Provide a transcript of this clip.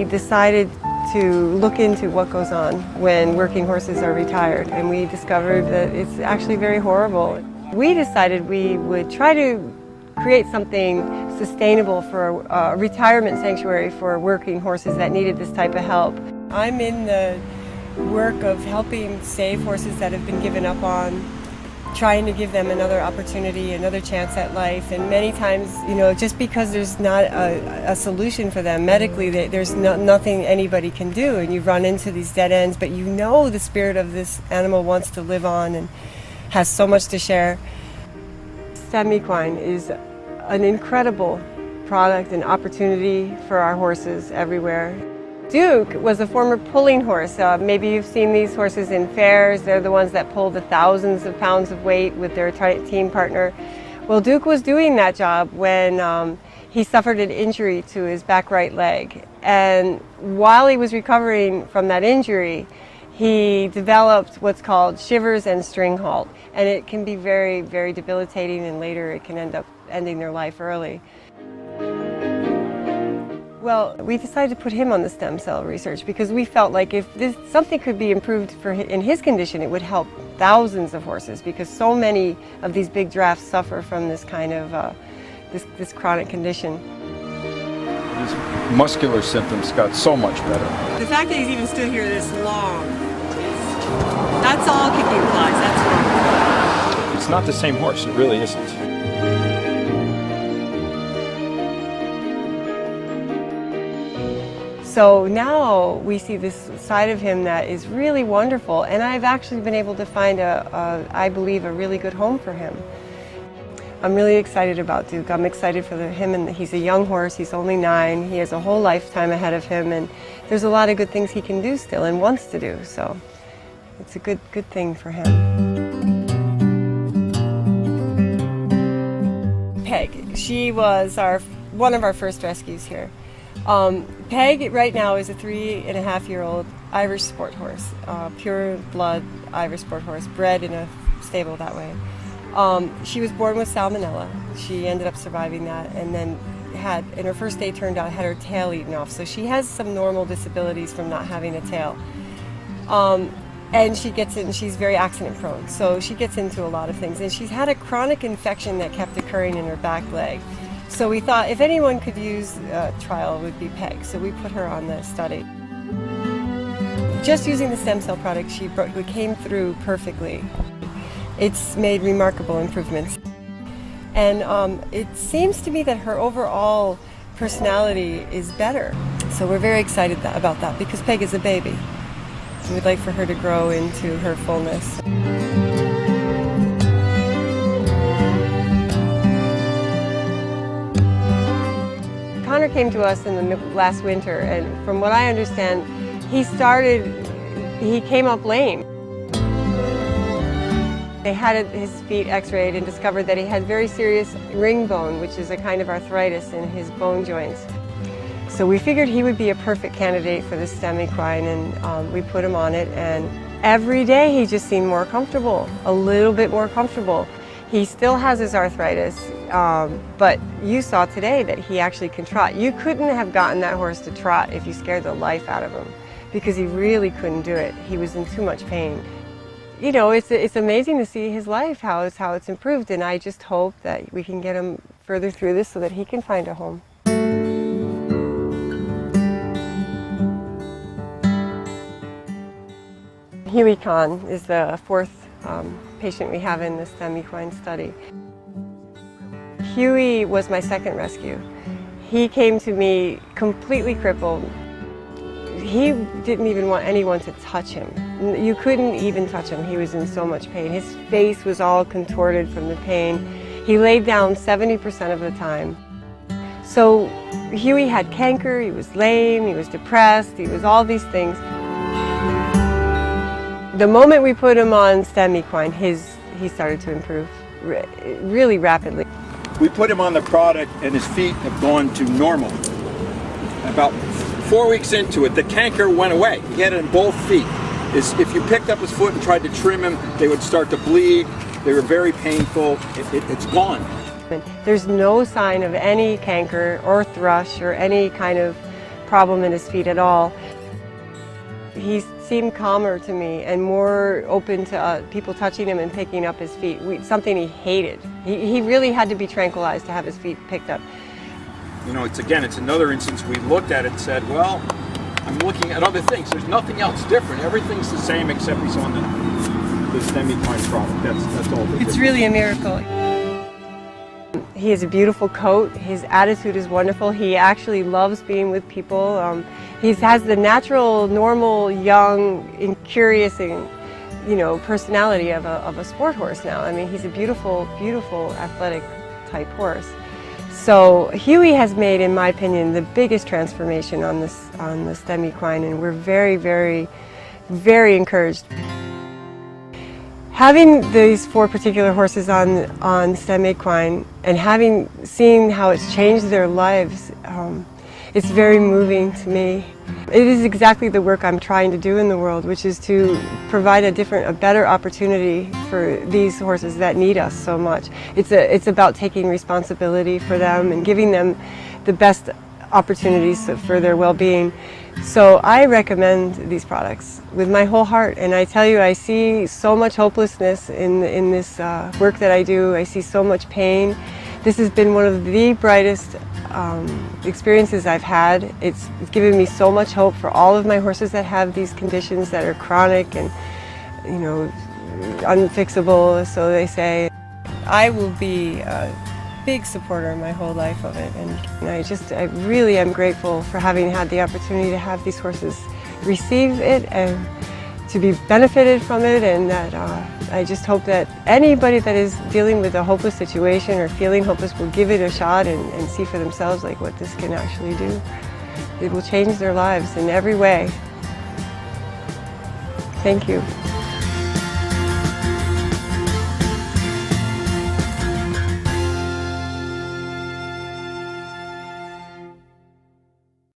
decided to look into what goes on when working horses are retired, and we discovered that it's actually very horrible. We decided we would try to create something sustainable for a retirement sanctuary for working horses that needed this type of help. I'm in the work of helping save horses that have been given up on, trying to give them another opportunity, another chance at life. And many times, you know, just because there's not a solution for them medically, there's nothing anybody can do, and you run into these dead ends, but you know the spirit of this animal wants to live on and has so much to share. StemEquine is an incredible product and opportunity for our horses everywhere. Duke was a former pulling horse. Maybe you've seen these horses in fairs. They're the ones that pull the thousands of pounds of weight with their team partner. Well, Duke was doing that job when he suffered an injury to his back right leg. And while he was recovering from that injury, he developed what's called shivers and string halt. And it can be very, very debilitating, and later it can end up ending their life early. Well, we decided to put him on the stem cell research because we felt like if something could be improved in his condition, it would help thousands of horses, because so many of these big drafts suffer from this kind of this chronic condition. His muscular symptoms got so much better. The fact that he's even stood here this long, that's all kicking flies, that's wrong. It's not the same horse, it really isn't. So now we see this side of him that is really wonderful, and I've actually been able to find I believe, a really good home for him. I'm really excited about Duke. I'm excited for him, and he's a young horse. He's only 9. He has a whole lifetime ahead of him, and there's a lot of good things he can do still and wants to do. So it's a good thing for him. Peg, she was one of our first rescues here. Peg right now is a 3.5-year-old Irish sport horse, pure blood Irish sport horse, bred in a stable that way. She was born with salmonella. She ended up surviving that, and then in her first day turned out, had her tail eaten off. So she has some normal disabilities from not having a tail. And she's very accident prone, so she gets into a lot of things. And she's had a chronic infection that kept occurring in her back leg. So we thought if anyone could use a trial, it would be Peg. So we put her on the study. Just using the stem cell product, she came through perfectly. It's made remarkable improvements. And it seems to me that her overall personality is better. So we're very excited about that, because Peg is a baby. We'd like for her to grow into her fullness. Connor came to us in the last winter, and from what I understand, he came up lame. They had his feet x-rayed and discovered that he had very serious ring bone, which is a kind of arthritis in his bone joints. So we figured he would be a perfect candidate for the StemEquine, and we put him on it, and every day he just seemed more comfortable, a little bit more comfortable. He still has his arthritis, but you saw today that he actually can trot. You couldn't have gotten that horse to trot if you scared the life out of him, because he really couldn't do it. He was in too much pain. You know, it's amazing to see his life, how it's improved, and I just hope that we can get him further through this so that he can find a home. Huey Kahn is the 4th patient we have in the StemEquine study. Huey was my second rescue. He came to me completely crippled. He didn't even want anyone to touch him. You couldn't even touch him. He was in so much pain. His face was all contorted from the pain. He laid down 70% of the time. So Huey had canker, he was lame, he was depressed, he was all these things. The moment we put him on StemEquine, he started to improve really rapidly. We put him on the product and his feet have gone to normal. About 4 weeks into it, the canker went away. He had it in both feet. If you picked up his foot and tried to trim him, they would start to bleed. They were very painful. It's gone. There's no sign of any canker or thrush or any kind of problem in his feet at all. He seemed calmer to me and more open to people touching him and picking up his feet, something he hated. He really had to be tranquilized to have his feet picked up. You know, it's another instance we looked at it and said, well, I'm looking at other things. There's nothing else different. Everything's the same except he's on the StemEquine product. That's all. It's really a miracle. He has a beautiful coat. His attitude is wonderful. He actually loves being with people. He has the natural, normal, young, and curious, and personality of a sport horse now. I mean, he's a beautiful, beautiful athletic type horse. So Huey has made, in my opinion, the biggest transformation on the StemEquine, and we're very, very, very encouraged. Having these 4 particular horses on StemEquine and seen how it's changed their lives, it's very moving to me. It is exactly the work I'm trying to do in the world, which is to provide a better opportunity for these horses that need us so much. It's about taking responsibility for them and giving them the best opportunities for their well-being. So I recommend these products with my whole heart, and I tell you, I see so much hopelessness in this work that I do. I see so much pain. This has been one of the brightest experiences I've had. It's given me so much hope for all of my horses that have these conditions that are chronic and unfixable, so they say. I will be big supporter my whole life of it, and I really am grateful for having had the opportunity to have these horses receive it and to be benefited from it, and that I just hope that anybody that is dealing with a hopeless situation or feeling hopeless will give it a shot and see for themselves what this can actually do. It will change their lives in every way. Thank you.